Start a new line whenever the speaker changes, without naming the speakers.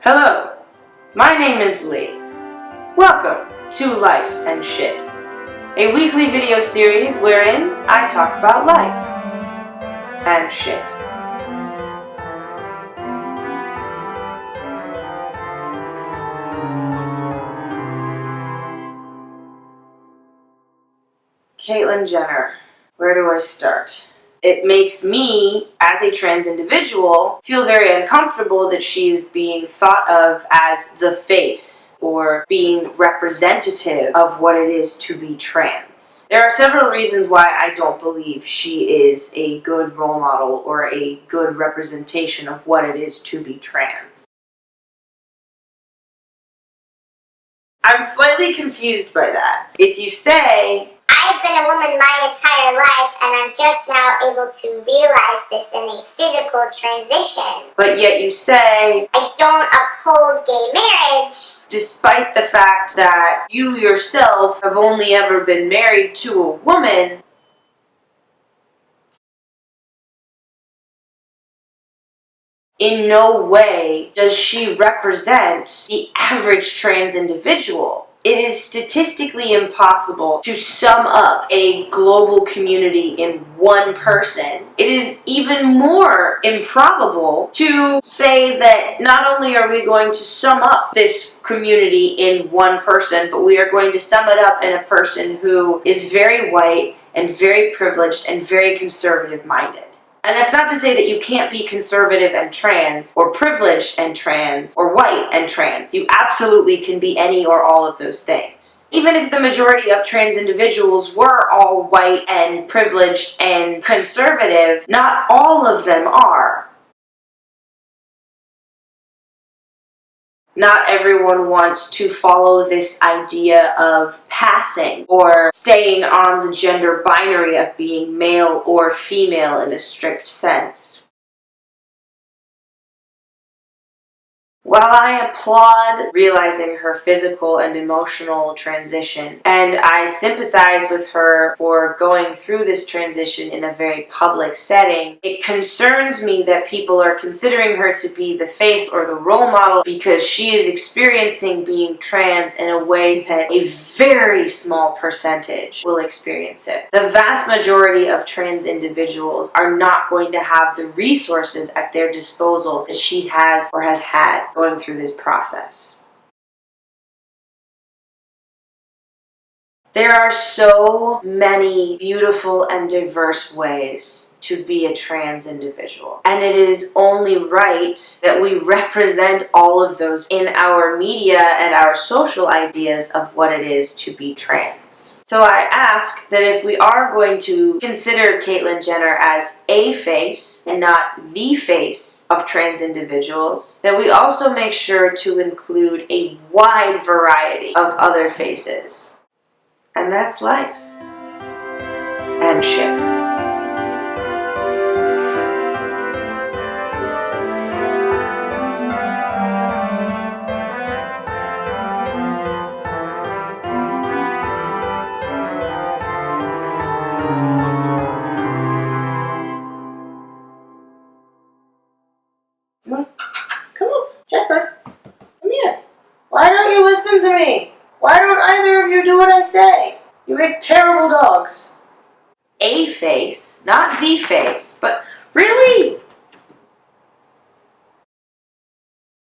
Hello, my name is Lee. Welcome to Life and Shit, a weekly video series wherein I talk about life and shit. Caitlyn Jenner. Where do I start? It makes me, as a trans individual, feel very uncomfortable that she is being thought of as the face or being representative of what it is to be trans. There are several reasons why I don't believe she is a good role model or a good representation of what it is to be trans. I'm slightly confused by that. If you say,
I've been a woman my entire life and I'm just now able to realize this in a physical transition,
but yet you say,
I don't uphold gay marriage,
despite the fact that you yourself have only ever been married to a woman, in no way does she represent the average trans individual. It is statistically impossible to sum up a global community in one person. It is even more improbable to say that not only are we going to sum up this community in one person, but we are going to sum it up in a person who is very white and very privileged and very conservative-minded. And that's not to say that you can't be conservative and trans, or privileged and trans, or white and trans. You absolutely can be any or all of those things. Even if the majority of trans individuals were all white and privileged and conservative, not all of them are. Not everyone wants to follow this idea of passing or staying on the gender binary of being male or female in a strict sense. While I applaud realizing her physical and emotional transition, and I sympathize with her for going through this transition in a very public setting, it concerns me that people are considering her to be the face or the role model because she is experiencing being trans in a way that a very small percentage will experience it. The vast majority of trans individuals are not going to have the resources at their disposal that she has or has had going through this process. There are so many beautiful and diverse ways to be a trans individual, and it is only right that we represent all of those in our media and our social ideas of what it is to be trans. So I ask that if we are going to consider Caitlyn Jenner as a face and not the face of trans individuals, that we also make sure to include a wide variety of other faces. And that's life and shit. Come on, Jasper. Come here. Why don't you listen to me? Why don't either of you do what I say? You make terrible dogs. A face, not the face, but really,